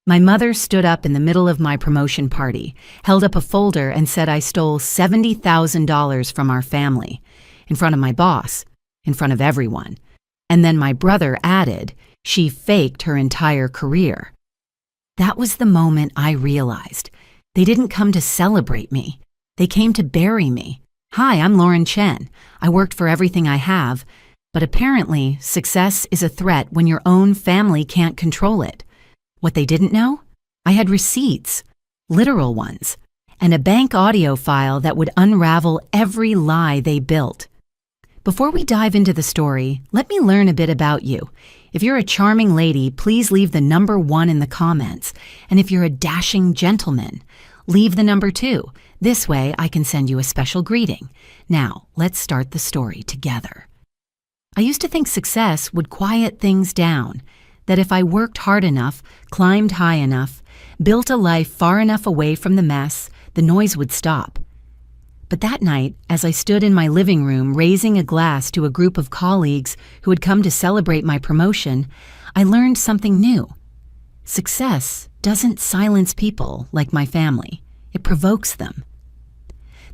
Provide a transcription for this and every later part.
My mother stood up in the middle of my promotion party, held up a folder and said I stole $70,000 from our family, in front of my boss, in front of everyone. And then my brother added, she faked her entire career. That was the moment I realized. They didn't come to celebrate me. They came to bury me. Hi, I'm Lauren Chen. I worked for everything I have, but apparently success is a threat when your own family can't control it. What they didn't know? I had receipts, literal ones, and a bank audio file that would unravel every lie they built. Before we dive into the story, let me learn a bit about you. If you're a charming lady, please leave the number 1 in the comments. And if you're a dashing gentleman, leave the number 2. This way I can send you a special greeting. Now, let's start the story together. I used to think success would quiet things down, that if I worked hard enough, climbed high enough, built a life far enough away from the mess, the noise would stop. But that night, as I stood in my living room raising a glass to a group of colleagues who had come to celebrate my promotion, I learned something new. Success doesn't silence people like my family. It provokes them.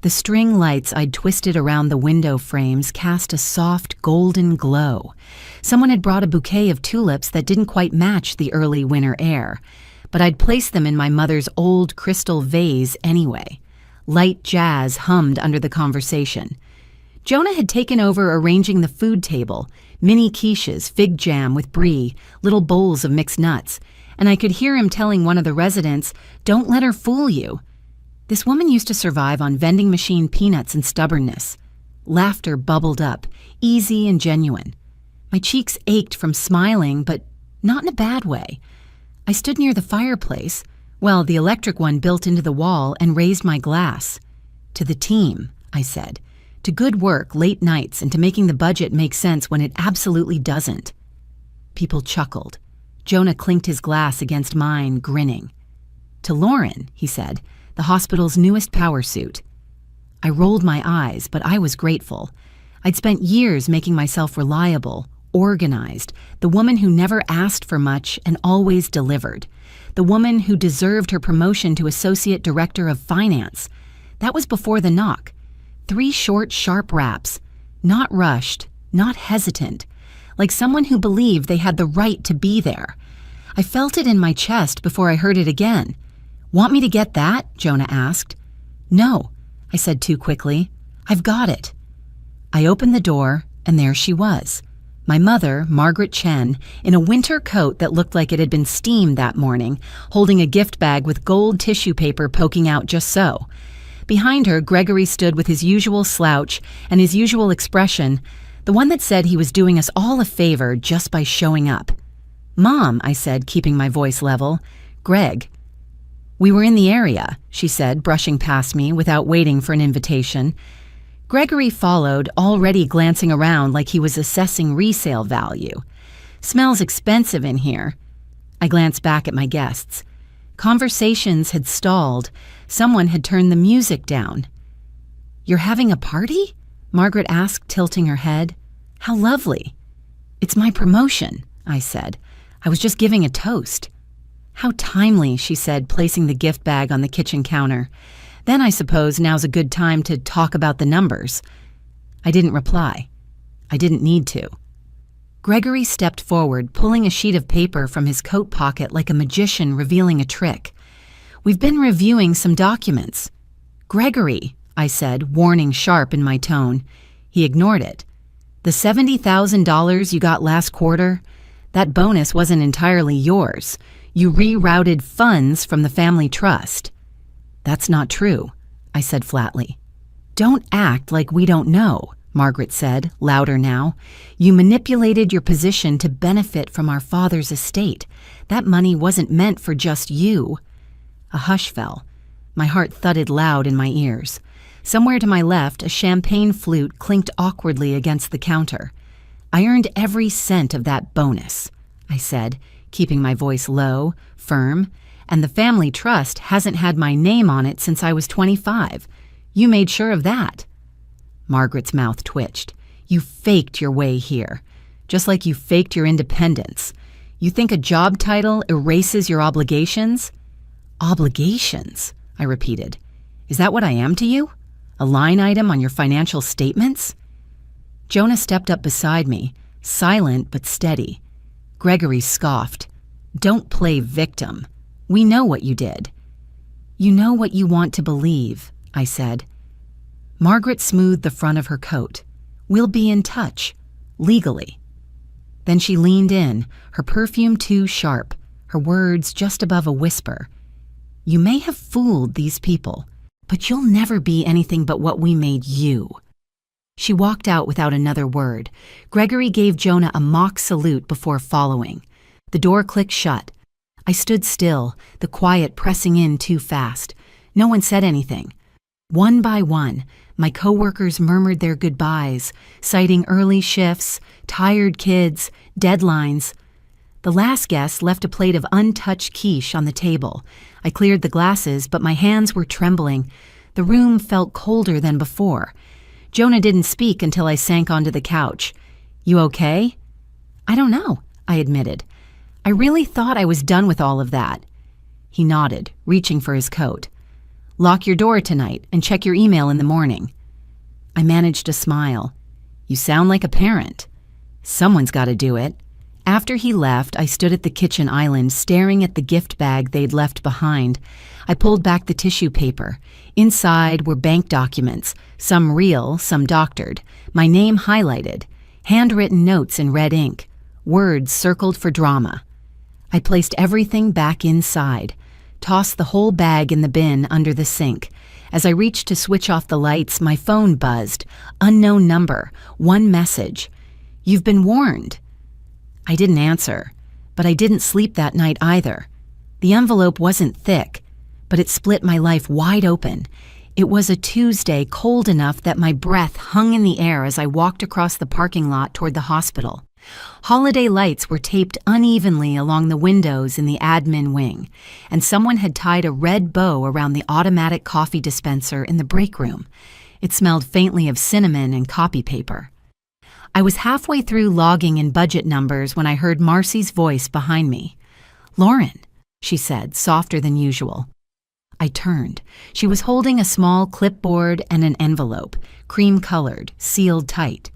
The string lights I'd twisted around the window frames cast a soft golden glow. Someone had brought a bouquet of tulips that didn't quite match the early winter air, but I'd placed them in my mother's old crystal vase anyway. Light jazz hummed under the conversation. Jonah had taken over arranging the food table, mini quiches, fig jam with brie, little bowls of mixed nuts, and I could hear him telling one of the residents, "Don't let her fool you." This woman used to survive on vending machine peanuts and stubbornness. Laughter bubbled up, easy and genuine. My cheeks ached from smiling, but not in a bad way. I stood near the fireplace, well, the electric one built into the wall, and raised my glass. "To the team," I said. "To good work, late nights, and to making the budget make sense when it absolutely doesn't." People chuckled. Jonah clinked his glass against mine, grinning. "To Lauren," he said, "the hospital's newest power suit." I rolled my eyes, but I was grateful. I'd spent years making myself reliable, organized, the woman who never asked for much and always delivered, the woman who deserved her promotion to Associate Director of Finance. That was before the knock. 3 short, sharp raps, not rushed, not hesitant, like someone who believed they had the right to be there. I felt it in my chest before I heard it again. "Want me to get that?" Jonah asked. "No," I said too quickly. "I've got it." I opened the door, and there she was. My mother, Margaret Chen, in a winter coat that looked like it had been steamed that morning, holding a gift bag with gold tissue paper poking out just so. Behind her, Gregory stood with his usual slouch and his usual expression, the one that said he was doing us all a favor just by showing up. "Mom," I said, keeping my voice level. "Greg." "We were in the area," she said, brushing past me without waiting for an invitation. Gregory followed, already glancing around like he was assessing resale value. "Smells expensive in here." I glanced back at my guests. Conversations had stalled. Someone had turned the music down. "You're having a party?" Margaret asked, tilting her head. "How lovely." "It's my promotion," I said. "I was just giving a toast." "How timely," she said, placing the gift bag on the kitchen counter. "Then I suppose now's a good time to talk about the numbers." I didn't reply. I didn't need to. Gregory stepped forward, pulling a sheet of paper from his coat pocket like a magician revealing a trick. "We've been reviewing some documents." "Gregory," I said, warning sharp in my tone. He ignored it. "The $70,000 you got last quarter, that bonus wasn't entirely yours. You rerouted funds from the family trust." "That's not true," I said flatly. "Don't act like we don't know," Margaret said, louder now. "You manipulated your position to benefit from our father's estate. That money wasn't meant for just you." A hush fell. My heart thudded loud in my ears. Somewhere to my left, a champagne flute clinked awkwardly against the counter. "I earned every cent of that bonus," I said, keeping my voice low, firm, "and the family trust hasn't had my name on it since I was 25. You made sure of that." Margaret's mouth twitched. "You faked your way here, just like you faked your independence. You think a job title erases your obligations? Obligations, I repeated. Is that what I am to you? A line item on your financial statements? Jonah stepped up beside me, silent but steady. Gregory scoffed. Don't play victim. We know what you did. You know what you want to believe, I said. Margaret smoothed the front of her coat. We'll be in touch, legally. Then she leaned in, her perfume too sharp, her words just above a whisper. You may have fooled these people, but you'll never be anything but what we made you. She walked out without another word. Gregory gave Jonah a mock salute before following. The door clicked shut. I stood still, the quiet pressing in too fast. No one said anything. One by one, my coworkers murmured their goodbyes, citing early shifts, tired kids, deadlines. The last guest left a plate of untouched quiche on the table. I cleared the glasses, but my hands were trembling. The room felt colder than before. Jonah didn't speak until I sank onto the couch. You okay? I don't know, I admitted. I really thought I was done with all of that. He nodded, reaching for his coat. Lock your door tonight and check your email in the morning. I managed a smile. You sound like a parent. Someone's got to do it. After he left, I stood at the kitchen island staring at the gift bag they'd left behind. I pulled back the tissue paper. Inside were bank documents, some real, some doctored, my name highlighted, handwritten notes in red ink, words circled for drama. I placed everything back inside, tossed the whole bag in the bin under the sink. As I reached to switch off the lights, my phone buzzed. Unknown number, one message. You've been warned. I didn't answer, but I didn't sleep that night either. The envelope wasn't thick, but it split my life wide open. It was a Tuesday, cold enough that my breath hung in the air as I walked across the parking lot toward the hospital. Holiday lights were taped unevenly along the windows in the admin wing, and someone had tied a red bow around the automatic coffee dispenser in the break room. It smelled faintly of cinnamon and copy paper. I was halfway through logging in budget numbers when I heard Marcy's voice behind me. Lauren, she said, softer than usual. I turned. She was holding a small clipboard and an envelope, cream-colored, sealed tight.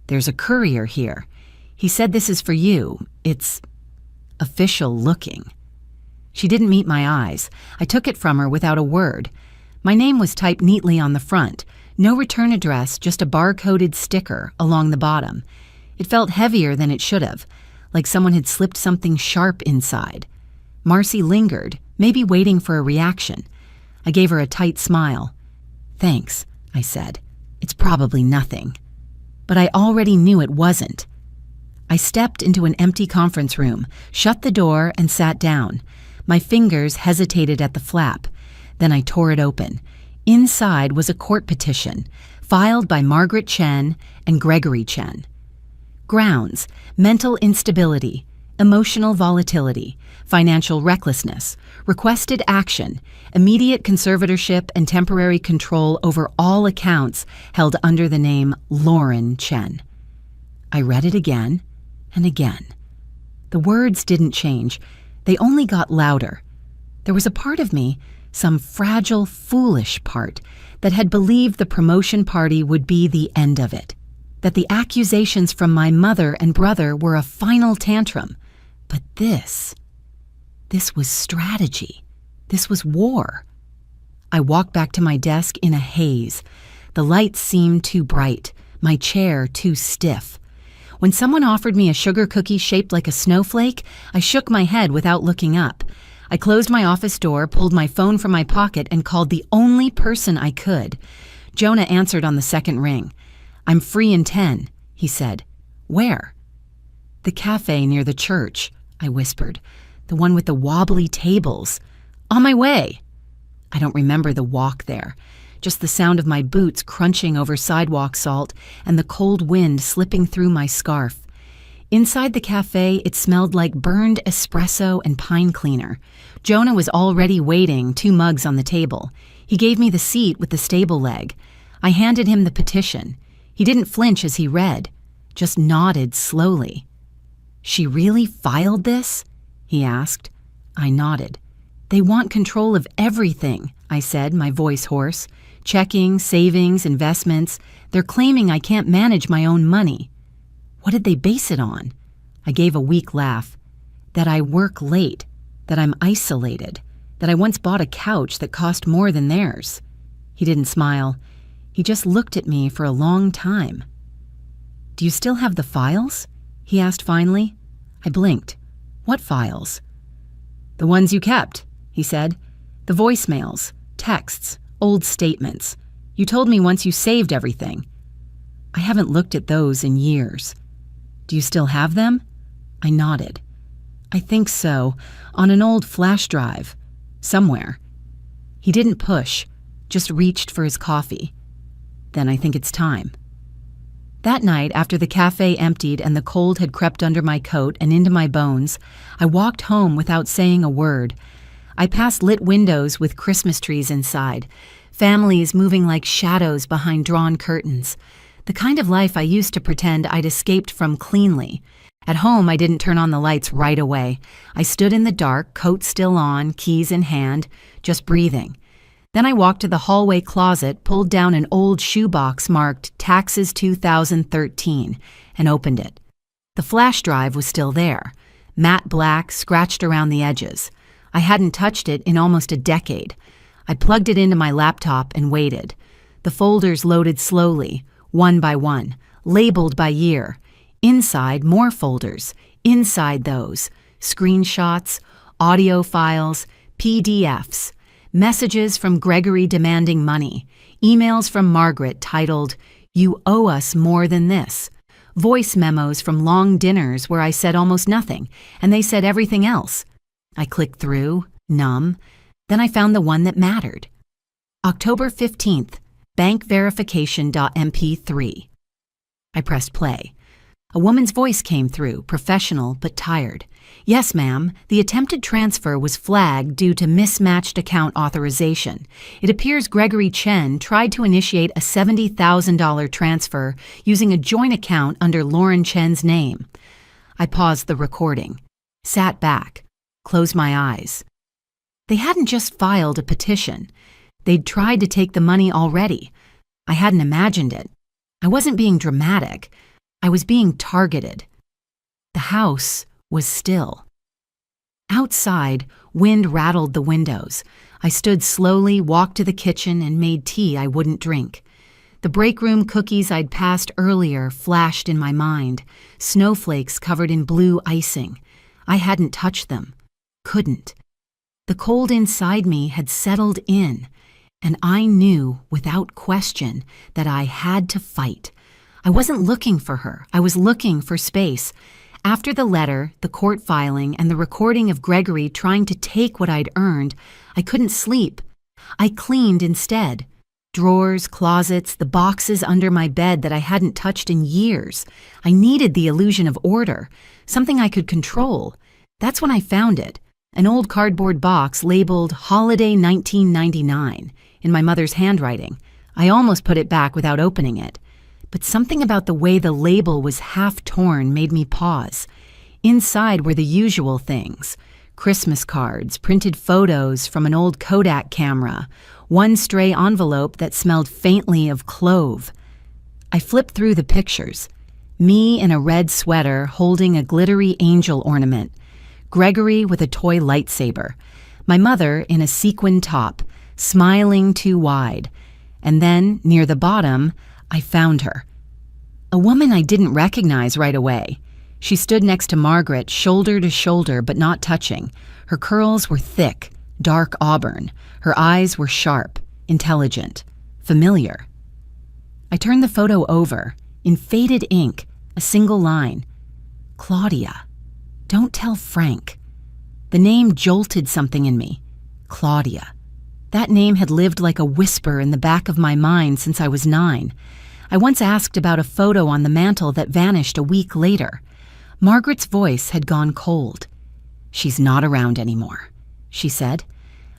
There's a courier here. He said this is for you. It's official looking. She didn't meet my eyes. I took it from her without a word. My name was typed neatly on the front. No return address, just a bar-coded sticker along the bottom. It felt heavier than it should have, like someone had slipped something sharp inside. Marcy lingered, maybe waiting for a reaction. I gave her a tight smile. Thanks, I said. It's probably nothing. But I already knew it wasn't. I stepped into an empty conference room, shut the door, and sat down. My fingers hesitated at the flap. Then I tore it open. Inside was a court petition, filed by Margaret Chen and Gregory Chen. Grounds: mental instability, emotional volatility, financial recklessness, requested action, immediate conservatorship and temporary control over all accounts held under the name Lauren Chen. I read it again and again. The words didn't change. They only got louder. There was a part of me, some fragile, foolish part, that had believed the promotion party would be the end of it, that the accusations from my mother and brother were a final tantrum. But this was strategy. This was war. I walked back to my desk in a haze. The lights seemed too bright, my chair too stiff. When someone offered me a sugar cookie shaped like a snowflake, I shook my head without looking up. I closed my office door, pulled my phone from my pocket, and called the only person I could. Jonah answered on the second ring. I'm free in 10, he said. Where? The cafe near the church, I whispered. The one with the wobbly tables. On my way. I don't remember the walk there. Just the sound of my boots crunching over sidewalk salt and the cold wind slipping through my scarf. Inside the cafe, it smelled like burned espresso and pine cleaner. Jonah was already waiting, 2 mugs on the table. He gave me the seat with the stable leg. I handed him the petition. He didn't flinch as he read, just nodded slowly. "She really filed this?" he asked. I nodded. "They want control of everything," I said, my voice hoarse. "Checking, savings, investments. They're claiming I can't manage my own money." "What did they base it on?" I gave a weak laugh. "That I work late, that I'm isolated, that I once bought a couch that cost more than theirs." He didn't smile. He just looked at me for a long time. "Do you still have the files?" he asked finally. I blinked. "What files?" "The ones you kept," he said. "The voicemails, texts, old statements. You told me once you saved everything." "I haven't looked at those in years." "Do you still have them?" I nodded. "I think so, on an old flash drive. Somewhere." He didn't push, just reached for his coffee. "Then I think it's time." That night, after the cafe emptied and the cold had crept under my coat and into my bones, I walked home without saying a word. I passed lit windows with Christmas trees inside, families moving like shadows behind drawn curtains, the kind of life I used to pretend I'd escaped from cleanly. At home, I didn't turn on the lights right away. I stood in the dark, coat still on, keys in hand, just breathing. Then I walked to the hallway closet, pulled down an old shoebox marked Taxes 2013, and opened it. The flash drive was still there, matte black, scratched around the edges. I hadn't touched it in almost a decade. I plugged it into my laptop and waited. The folders loaded slowly, one by one, labeled by year. Inside, more folders. Inside those, screenshots, audio files, PDFs. Messages from Gregory demanding money, emails from Margaret titled, "You owe us more than this," voice memos from long dinners where I said almost nothing, and they said everything else. I clicked through, numb. Then I found the one that mattered. October 15th, bankverification.mp3. I pressed play. A woman's voice came through, professional but tired. "Yes, ma'am, the attempted transfer was flagged due to mismatched account authorization. It appears Gregory Chen tried to initiate a $70,000 transfer using a joint account under Lauren Chen's name." I paused the recording, sat back, closed my eyes. They hadn't just filed a petition. They'd tried to take the money already. I hadn't imagined it. I wasn't being dramatic. I was being targeted. The house was still. Outside, wind rattled the windows. I stood slowly, walked to the kitchen, and made tea I wouldn't drink. The break room cookies I'd passed earlier flashed in my mind, snowflakes covered in blue icing. I hadn't touched them. Couldn't. The cold inside me had settled in, and I knew, without question, that I had to fight. I wasn't looking for her. I was looking for space. After the letter, the court filing, and the recording of Gregory trying to take what I'd earned, I couldn't sleep. I cleaned instead. Drawers, closets, the boxes under my bed that I hadn't touched in years. I needed the illusion of order, something I could control. That's when I found it, an old cardboard box labeled Holiday 1999 in my mother's handwriting. I almost put it back without opening it. But something about the way the label was half torn made me pause. Inside were the usual things: Christmas cards, printed photos from an old Kodak camera, one stray envelope that smelled faintly of clove. I flipped through the pictures. Me in a red sweater holding a glittery angel ornament. Gregory with a toy lightsaber. My mother in a sequin top, smiling too wide. And then, near the bottom, I found her. A woman I didn't recognize right away. She stood next to Margaret, shoulder to shoulder but not touching. Her curls were thick, dark auburn. Her eyes were sharp, intelligent, familiar. I turned the photo over. In faded ink, a single line. "Claudia. Don't tell Frank." The name jolted something in me. Claudia. That name had lived like a whisper in the back of my mind since I was 9. I once asked about a photo on the mantel that vanished a week later. Margaret's voice had gone cold. "She's not around anymore," she said.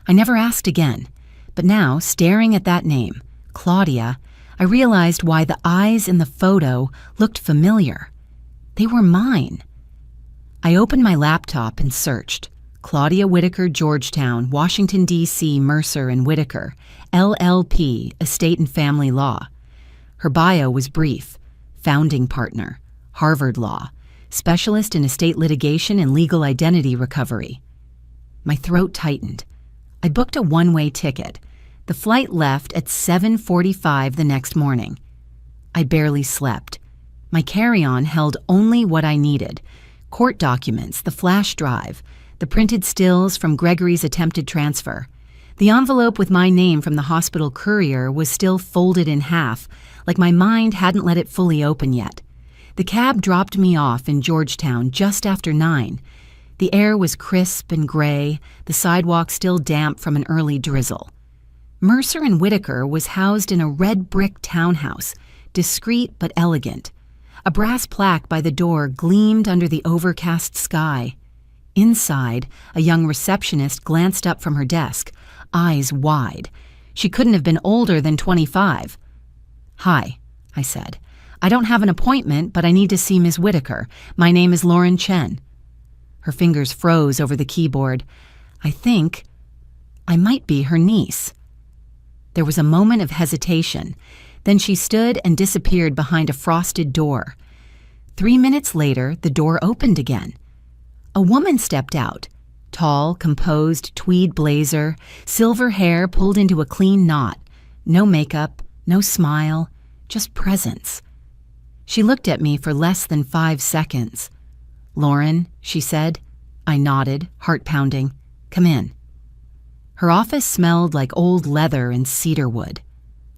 I never asked again, but now, staring at that name, Claudia, I realized why the eyes in the photo looked familiar. They were mine. I opened my laptop and searched. Claudia Whitaker, Georgetown, Washington, D.C., Mercer and Whitaker, LLP, Estate and Family Law. Her bio was brief. Founding partner, Harvard Law, specialist in estate litigation and legal identity recovery. My throat tightened. I booked a one-way ticket. The flight left at 7:45 the next morning. I barely slept. My carry-on held only what I needed: court documents, the flash drive, the printed stills from Gregory's attempted transfer. The envelope with my name from the hospital courier was still folded in half, like my mind hadn't let it fully open yet. The cab dropped me off in Georgetown just after 9. The air was crisp and gray, the sidewalk still damp from an early drizzle. Mercer and Whitaker was housed in a red brick townhouse, discreet but elegant. A brass plaque by the door gleamed under the overcast sky. Inside, a young receptionist glanced up from her desk, eyes wide. She couldn't have been older than 25. "Hi," I said. "I don't have an appointment, but I need to see Ms. Whitaker. My name is Lauren Chen." Her fingers froze over the keyboard. I think I might be her niece. There was a moment of hesitation. Then she stood and disappeared behind a frosted door. 3 minutes later, the door opened again. A woman stepped out. Tall, composed, tweed blazer, silver hair pulled into a clean knot. No makeup, no smile, just presence. She looked at me for less than 5 seconds. "Lauren," she said. I nodded, heart pounding. "Come in." Her office smelled like old leather and cedar wood.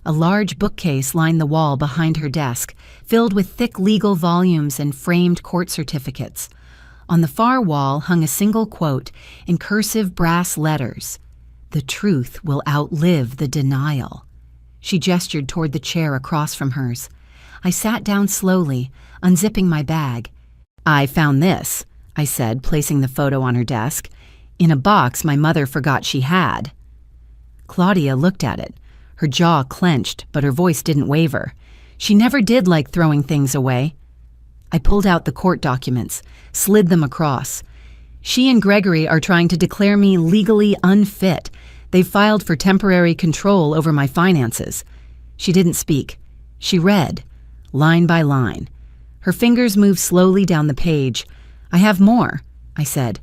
A large bookcase lined the wall behind her desk, filled with thick legal volumes and framed court certificates. On the far wall hung a single quote in cursive brass letters: "The truth will outlive the denial." She gestured toward the chair across from hers. I sat down slowly, unzipping my bag. "I found this," I said, placing the photo on her desk, "in a box my mother forgot she had." Claudia looked at it. Her jaw clenched, but her voice didn't waver. She never did like throwing things away. I pulled out the court documents, slid them across. "She and Gregory are trying to declare me legally unfit. They've filed for temporary control over my finances." She didn't speak. She read, line by line. Her fingers moved slowly down the page. "I have more," I said.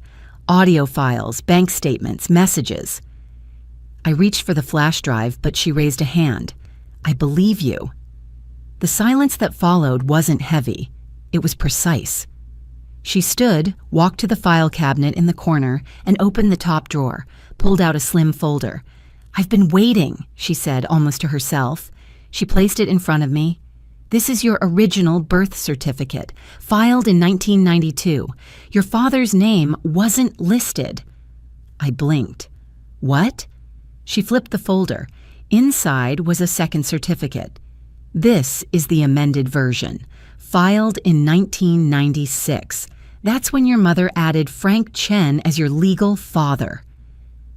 "Audio files, bank statements, messages." I reached for the flash drive, but she raised a hand. "I believe you." The silence that followed wasn't heavy. It was precise. She stood, walked to the file cabinet in the corner, and opened the top drawer, pulled out a slim folder. "I've been waiting," she said, almost to herself. She placed it in front of me. "This is your original birth certificate, filed in 1992. Your father's name wasn't listed." I blinked. "What?" She flipped the folder. Inside was a second certificate. "This is the amended version, filed in 1996. That's when your mother added Frank Chen as your legal father."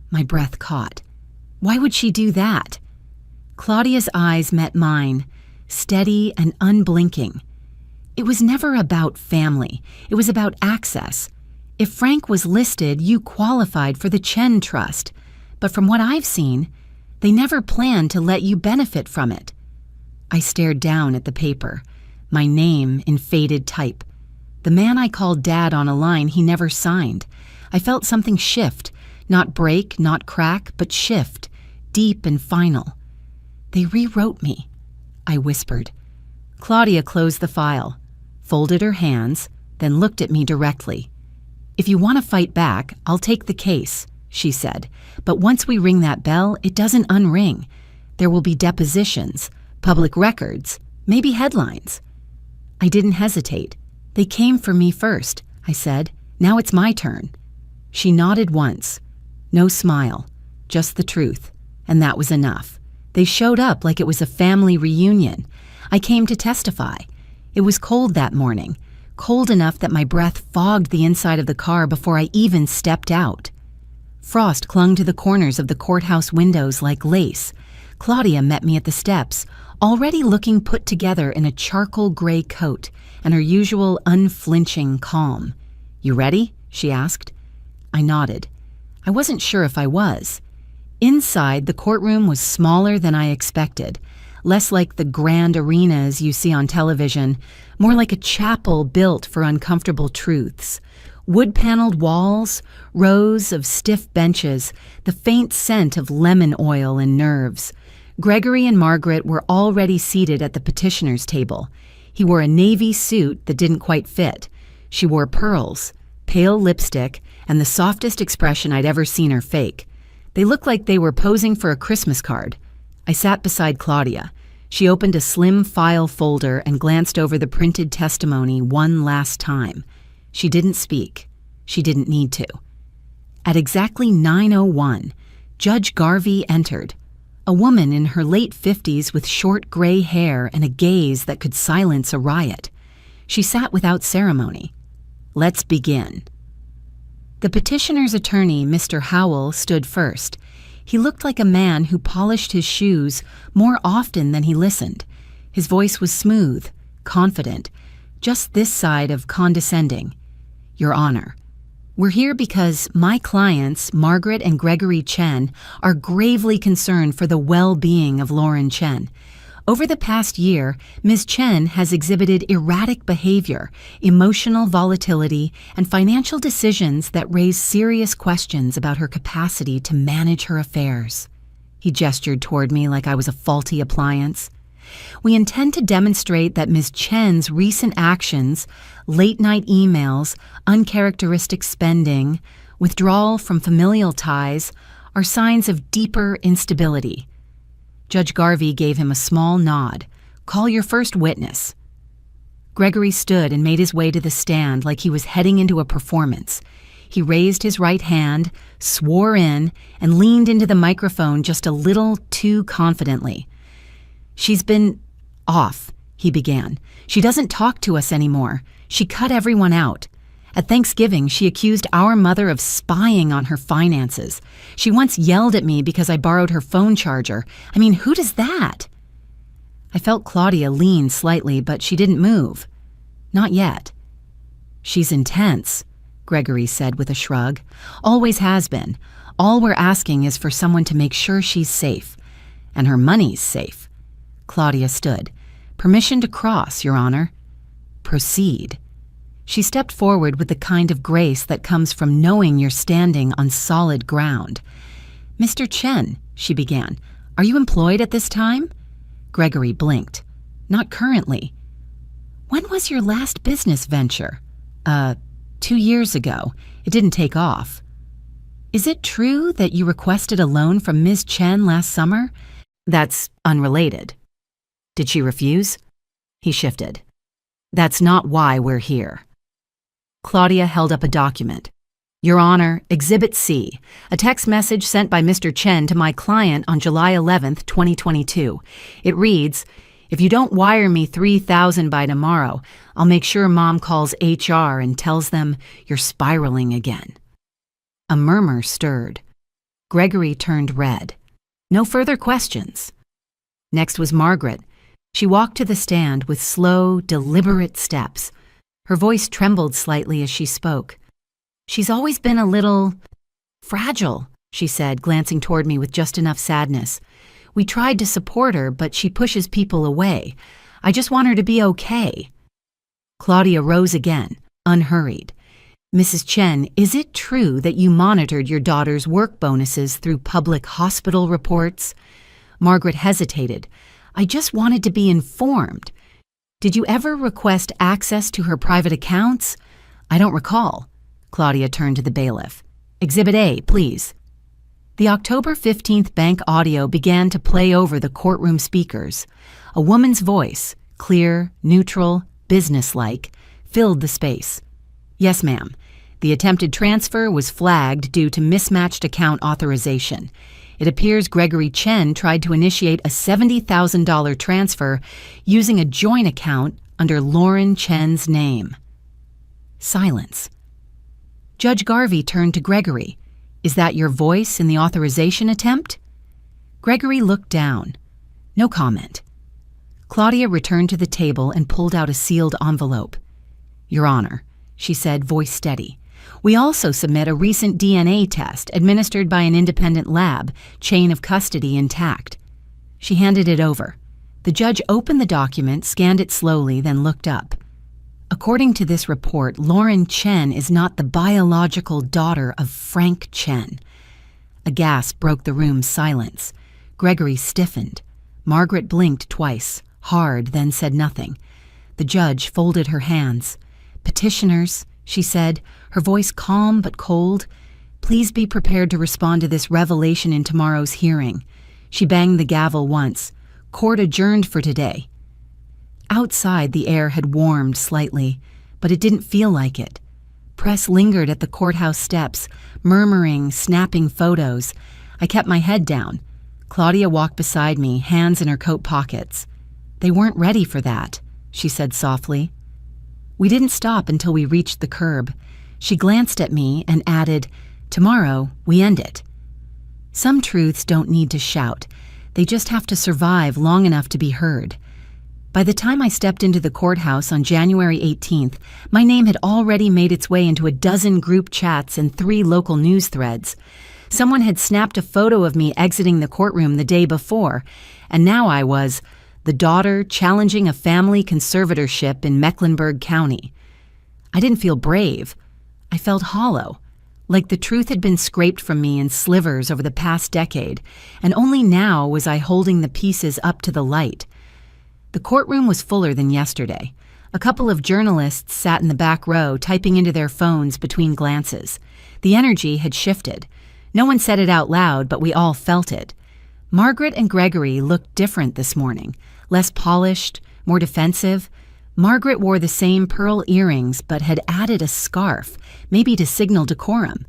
My breath caught. Why would she do that? Claudia's eyes met mine, steady and unblinking. It was never about family. It was about access. If Frank was listed, you qualified for the Chen Trust. But from what I've seen, they never planned to let you benefit from it. I stared down at the paper, my name in faded type. The man I called Dad on a line he never signed. I felt something shift, not break, not crack, but shift, deep and final. "They rewrote me," I whispered. Claudia closed the file, folded her hands, then looked at me directly. "If you want to fight back, I'll take the case," she said. "But once we ring that bell, it doesn't unring. There will be depositions, public records, maybe headlines." I didn't hesitate. "They came for me first," I said. "Now it's my turn." She nodded once. No smile, just the truth, and that was enough. They showed up like it was a family reunion. I came to testify. It was cold that morning, cold enough that my breath fogged the inside of the car before I even stepped out. Frost clung to the corners of the courthouse windows like lace. Claudia met me at the steps, already looking put together in a charcoal gray coat and her usual unflinching calm. "You ready?" she asked. I nodded. I wasn't sure if I was. Inside, the courtroom was smaller than I expected, less like the grand arenas you see on television, more like a chapel built for uncomfortable truths. Wood-paneled walls, rows of stiff benches, the faint scent of lemon oil and nerves. Gregory and Margaret were already seated at the petitioner's table. He wore a navy suit that didn't quite fit. She wore pearls, pale lipstick, and the softest expression I'd ever seen her fake. They looked like they were posing for a Christmas card. I sat beside Claudia. She opened a slim file folder and glanced over the printed testimony one last time. She didn't speak. She didn't need to. At exactly 9:01, Judge Garvey entered. A woman in her late 50s with short gray hair and a gaze that could silence a riot. She sat without ceremony. "Let's begin." The petitioner's attorney, Mr. Howell, stood first. He looked like a man who polished his shoes more often than he listened. His voice was smooth, confident, just this side of condescending. "Your Honor, we're here because my clients, Margaret and Gregory Chen, are gravely concerned for the well-being of Lauren Chen. Over the past year, Ms. Chen has exhibited erratic behavior, emotional volatility, and financial decisions that raise serious questions about her capacity to manage her affairs." He gestured toward me like I was a faulty appliance. "We intend to demonstrate that Ms. Chen's recent actions, late-night emails, uncharacteristic spending, withdrawal from familial ties, are signs of deeper instability." Judge Garvey gave him a small nod. "Call your first witness." Gregory stood and made his way to the stand like he was heading into a performance. He raised his right hand, swore in, and leaned into the microphone just a little too confidently. "She's been off," he began. "She doesn't talk to us anymore. She cut everyone out. At Thanksgiving, she accused our mother of spying on her finances. She once yelled at me because I borrowed her phone charger. I mean, who does that?" I felt Claudia lean slightly, but she didn't move. Not yet. "She's intense," Gregory said with a shrug. "Always has been. All we're asking is for someone to make sure she's safe. And her money's safe." Claudia stood. "Permission to cross, Your Honor." "Proceed." She stepped forward with the kind of grace that comes from knowing you're standing on solid ground. "Mr. Chen," she began, "are you employed at this time?" Gregory blinked. "Not currently." "When was your last business venture?" 2 years ago. It didn't take off." "Is it true that you requested a loan from Ms. Chen last summer?" "That's unrelated." "Did she refuse?" He shifted. "That's not why we're here." Claudia held up a document. "Your Honor, Exhibit C, a text message sent by Mr. Chen to my client on July 11th, 2022. It reads, 'If you don't wire me $3,000 by tomorrow, I'll make sure Mom calls HR and tells them you're spiraling again.'" A murmur stirred. Gregory turned red. No further questions. Next was Margaret. She walked to the stand with slow, deliberate steps. Her voice trembled slightly as she spoke. "She's always been a little fragile," she said, glancing toward me with just enough sadness. "We tried to support her, but she pushes people away. I just want her to be okay." Claudia rose again, unhurried. "Mrs. Chen, is it true that you monitored your daughter's work bonuses through public hospital reports?" Margaret hesitated. "I just wanted to be informed. Did you ever request access to her private accounts?" "I don't recall." Claudia turned to the bailiff. "Exhibit A, please." The October 15th bank audio began to play over the courtroom speakers. A woman's voice, clear, neutral, businesslike, filled the space. "Yes, ma'am. The attempted transfer was flagged due to mismatched account authorization. It appears Gregory Chen tried to initiate a $70,000 transfer using a joint account under Lauren Chen's name." Silence. Judge Garvey turned to Gregory. "Is that your voice in the authorization attempt?" Gregory looked down. No comment. Claudia returned to the table and pulled out a sealed envelope. "Your Honor," she said, voice steady. We also submit a recent DNA test administered by an independent lab, chain of custody intact. She handed it over. The judge opened the document, scanned it slowly, then looked up. According to this report, Lauren Chen is not the biological daughter of Frank Chen. A gasp broke the room's silence. Gregory stiffened. Margaret blinked twice, hard, then said nothing. The judge folded her hands. Petitioners, she said, her voice calm but cold, please be prepared to respond to this revelation in tomorrow's hearing. She banged the gavel once. Court adjourned for today. Outside, the air had warmed slightly, but it didn't feel like it. Press lingered at the courthouse steps, murmuring, snapping photos. I kept my head down. Claudia walked beside me, hands in her coat pockets. They weren't ready for that, she said softly. We didn't stop until we reached the curb. She glanced at me and added, tomorrow, we end it. Some truths don't need to shout. They just have to survive long enough to be heard. By the time I stepped into the courthouse on January 18th, my name had already made its way into a dozen group chats and 3 local news threads. Someone had snapped a photo of me exiting the courtroom the day before, and now I was the daughter challenging a family conservatorship in Mecklenburg County. I didn't feel brave. I felt hollow, like the truth had been scraped from me in slivers over the past decade, and only now was I holding the pieces up to the light. The courtroom was fuller than yesterday. A couple of journalists sat in the back row, typing into their phones between glances. The energy had shifted. No one said it out loud, but we all felt it. Margaret and Gregory looked different this morning, less polished, more defensive. Margaret wore the same pearl earrings, but had added a scarf, maybe to signal decorum.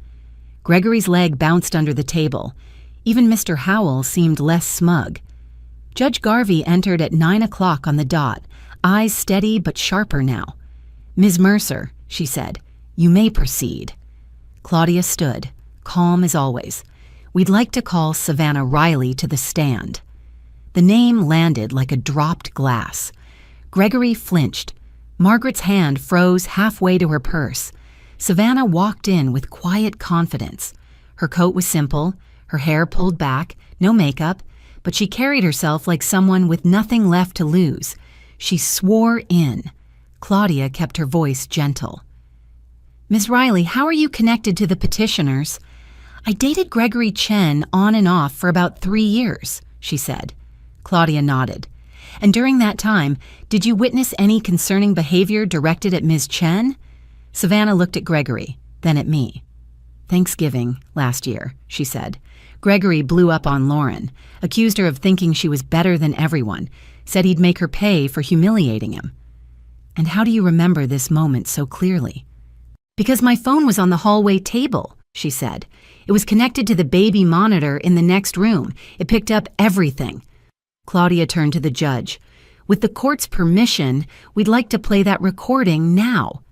Gregory's leg bounced under the table. Even Mr. Howell seemed less smug. Judge Garvey entered at 9 o'clock on the dot, eyes steady but sharper now. Ms. Mercer, she said, you may proceed. Claudia stood, calm as always. We'd like to call Savannah Riley to the stand. The name landed like a dropped glass. Gregory flinched. Margaret's hand froze halfway to her purse. Savannah walked in with quiet confidence. Her coat was simple, her hair pulled back, no makeup, but she carried herself like someone with nothing left to lose. She swore in. Claudia kept her voice gentle. Ms. Riley, how are you connected to the petitioners? I dated Gregory Chen on and off for about 3 years, she said. Claudia nodded. And during that time, did you witness any concerning behavior directed at Ms. Chen? Savannah looked at Gregory, then at me. Thanksgiving, last year, she said. Gregory blew up on Lauren, accused her of thinking she was better than everyone, said he'd make her pay for humiliating him. And how do you remember this moment so clearly? Because my phone was on the hallway table, she said. It was connected to the baby monitor in the next room. It picked up everything. Claudia turned to the judge. With the court's permission, we'd like to play that recording now.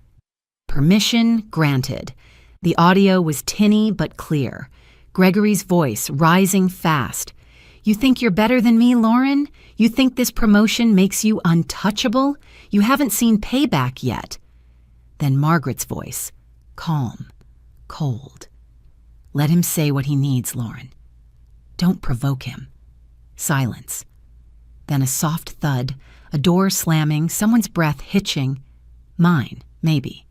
Permission granted. The audio was tinny but clear. Gregory's voice rising fast. You think you're better than me, Lauren? You think this promotion makes you untouchable? You haven't seen payback yet. Then Margaret's voice, calm, cold. Let him say what he needs, Lauren. Don't provoke him. Silence. Then a soft thud, a door slamming, someone's breath hitching. Mine, maybe.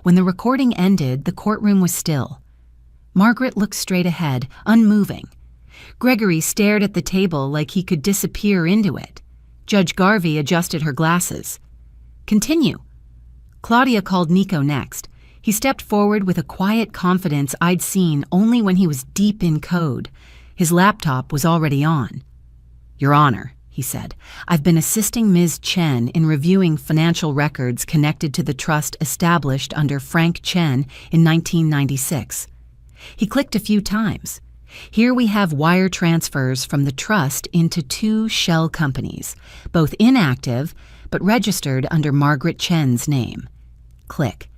When the recording ended, the courtroom was still. Margaret looked straight ahead, unmoving. Gregory stared at the table like he could disappear into it. Judge Garvey adjusted her glasses. Continue. Claudia called Nico next. He stepped forward with a quiet confidence I'd seen only when he was deep in code. His laptop was already on. Your Honor, he said, I've been assisting Ms. Chen in reviewing financial records connected to the trust established under Frank Chen in 1996. He clicked a few times. Here we have wire transfers from the trust into 2 shell companies, both inactive but registered under Margaret Chen's name. Click.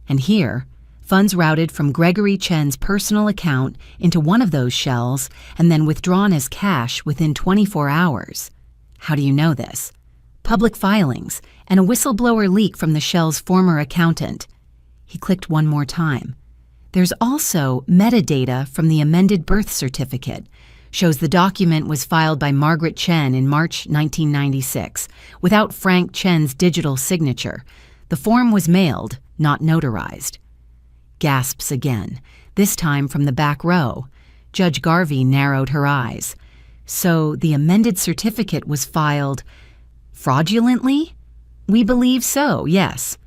And here, funds routed from Gregory Chen's personal account into one of those shells and then withdrawn as cash within 24 hours. How do you know this? Public filings and a whistleblower leak from the shell's former accountant. He clicked one more time. There's also metadata from the amended birth certificate. Shows the document was filed by Margaret Chen in March 1996, without Frank Chen's digital signature. The form was mailed, not notarized. Gasps again, this time from the back row. Judge Garvey narrowed her eyes. So the amended certificate was filed fraudulently? We believe so, yes.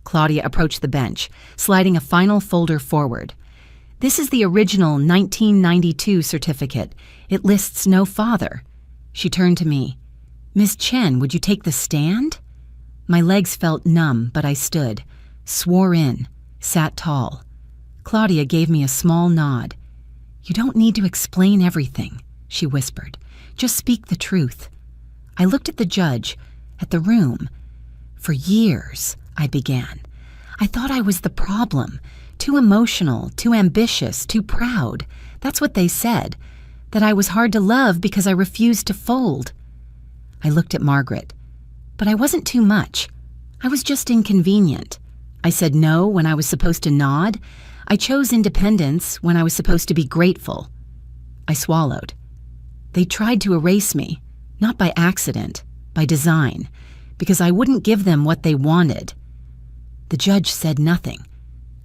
Claudia approached the bench, sliding a final folder forward. This is the original 1992 certificate. It lists no father. She turned to me. Miss Chen, would you take the stand? My legs felt numb, but I stood, swore in, sat tall. Claudia gave me a small nod. You don't need to explain everything, she whispered. Just speak the truth. I looked at the judge, at the room. For years, I began. I thought I was the problem. Too emotional, too ambitious, too proud. That's what they said. That I was hard to love because I refused to fold. I looked at Margaret. But I wasn't too much. I was just inconvenient. I said no when I was supposed to nod. I chose independence when I was supposed to be grateful. I swallowed. They tried to erase me, not by accident, by design, because I wouldn't give them what they wanted. The judge said nothing.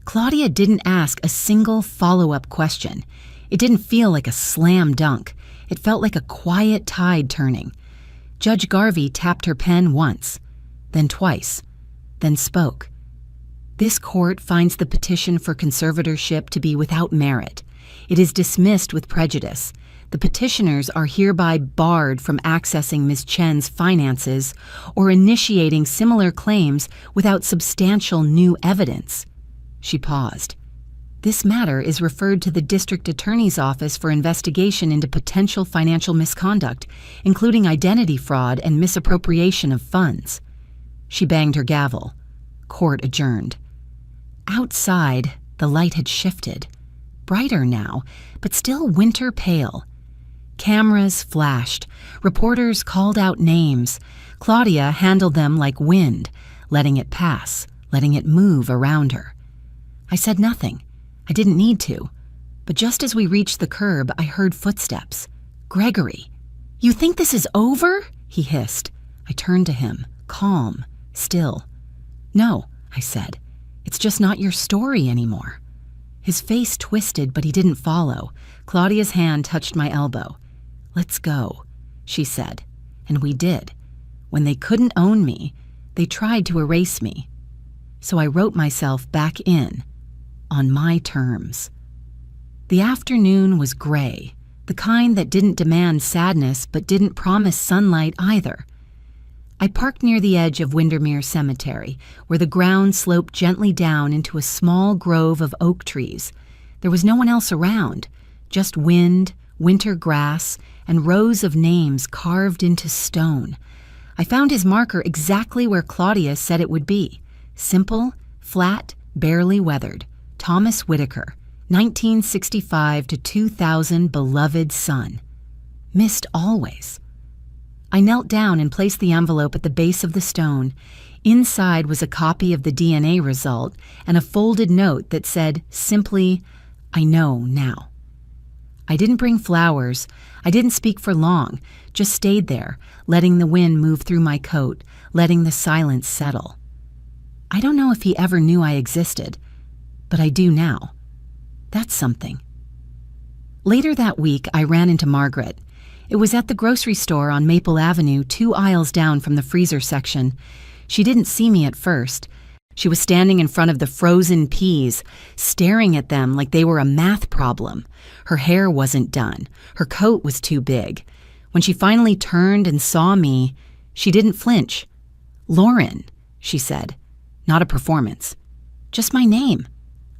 Claudia didn't ask a single follow-up question. It didn't feel like a slam dunk. It felt like a quiet tide turning. Judge Garvey tapped her pen once, then twice, then spoke. This court finds the petition for conservatorship to be without merit. It is dismissed with prejudice. The petitioners are hereby barred from accessing Ms. Chen's finances or initiating similar claims without substantial new evidence. She paused. This matter is referred to the district attorney's office for investigation into potential financial misconduct, including identity fraud and misappropriation of funds. She banged her gavel. Court adjourned. Outside, the light had shifted. Brighter now, but still winter pale. Cameras flashed. Reporters called out names. Claudia handled them like wind, letting it pass, letting it move around her. I said nothing. I didn't need to. But just as we reached the curb, I heard footsteps. Gregory. You think this is over? He hissed. I turned to him, calm, still. No, I said. It's just not your story anymore. His face twisted, but he didn't follow. Claudia's hand touched my elbow. Let's go, she said. And we did. When they couldn't own me, they tried to erase me. So I wrote myself back in, on my terms. The afternoon was gray, the kind that didn't demand sadness but didn't promise sunlight either. I parked near the edge of Windermere Cemetery, where the ground sloped gently down into a small grove of oak trees. There was no one else around, just wind, winter grass, and rows of names carved into stone. I found his marker exactly where Claudia said it would be. Simple, flat, barely weathered. Thomas Whitaker, 1965 to 2000, beloved son. Missed always. I knelt down and placed the envelope at the base of the stone. Inside was a copy of the DNA result and a folded note that said simply, I know now. I didn't bring flowers. I didn't speak for long, just stayed there, letting the wind move through my coat, letting the silence settle. I don't know if he ever knew I existed, but I do now. That's something. Later that week, I ran into Margaret. It was at the grocery store on Maple Avenue, 2 aisles down from the freezer section. She didn't see me at first. She was standing in front of the frozen peas, staring at them like they were a math problem. Her hair wasn't done. Her coat was too big. When she finally turned and saw me, she didn't flinch. Lauren, she said. Not a performance. Just my name.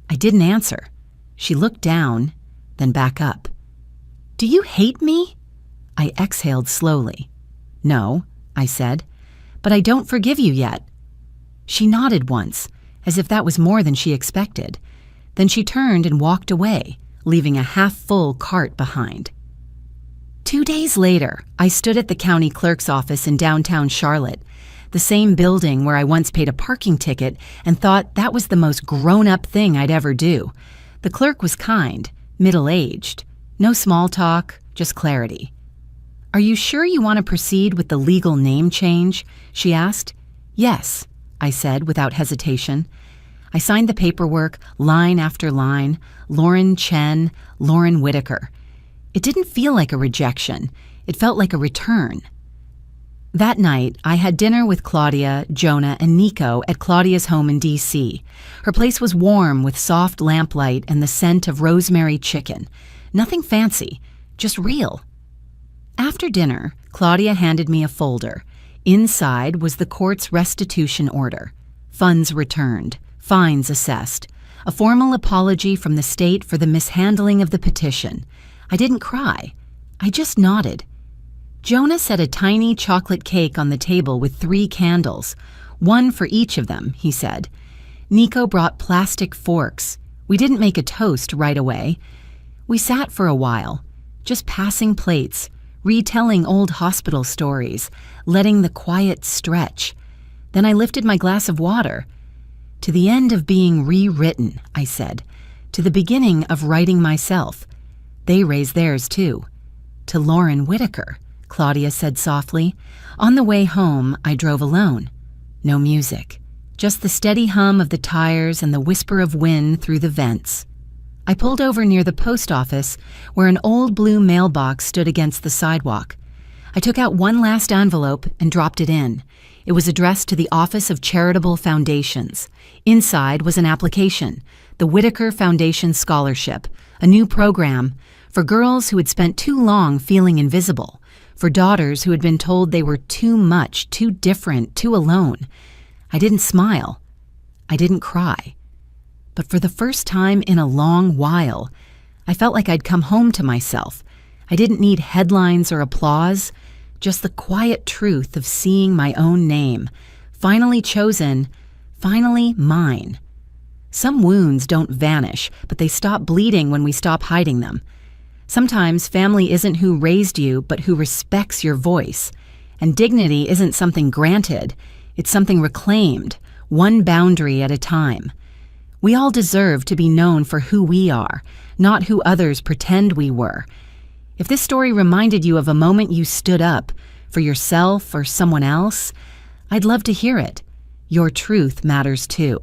I didn't answer. She looked down, then back up. Do you hate me? I exhaled slowly. No, I said, but I don't forgive you yet. She nodded once, as if that was more than she expected. Then she turned and walked away, leaving a half-full cart behind. 2 days later, I stood at the county clerk's office in downtown Charlotte. the same building where I once paid a parking ticket and thought that was the most grown-up thing I'd ever do. The clerk was kind, middle-aged. No small talk, just clarity. "Are you sure you want to proceed with the legal name change?" she asked. "Yes," I said without hesitation. I signed the paperwork, line after line, Lauren Chen, Lauren Whitaker. It didn't feel like a rejection. It felt like a return. That night, I had dinner with Claudia, Jonah, and Nico at Claudia's home in D.C. Her place was warm with soft lamplight and the scent of rosemary chicken. Nothing fancy, just real. After dinner, Claudia handed me a folder. Inside was the court's restitution order. Funds returned, fines assessed, a formal apology from the state for the mishandling of the petition. I didn't cry. I just nodded. Jonah set a tiny chocolate cake on the table with 3 candles, one for each of them, he said. Nico brought plastic forks. We didn't make a toast right away. We sat for a while, just passing plates, retelling old hospital stories, letting the quiet stretch. Then I lifted my glass of water. "To the end of being rewritten," I said. "To the beginning of writing myself." They raised theirs too. "To Lauren Whitaker," Claudia said softly. On the way home, I drove alone. No music, just the steady hum of the tires and the whisper of wind through the vents. I pulled over near the post office where an old blue mailbox stood against the sidewalk. I took out one last envelope and dropped it in. It was addressed to the Office of Charitable Foundations. Inside was an application, the Whitaker Foundation Scholarship, a new program for girls who had spent too long feeling invisible, for daughters who had been told they were too much, too different, too alone. I didn't smile. I didn't cry. But for the first time in a long while, I felt like I'd come home to myself. I didn't need headlines or applause, just the quiet truth of seeing my own name, finally chosen, finally mine. Some wounds don't vanish, but they stop bleeding when we stop hiding them. Sometimes family isn't who raised you, but who respects your voice. And dignity isn't something granted, it's something reclaimed, one boundary at a time. We all deserve to be known for who we are, not who others pretend we were. If this story reminded you of a moment you stood up for yourself or someone else, I'd love to hear it. Your truth matters too.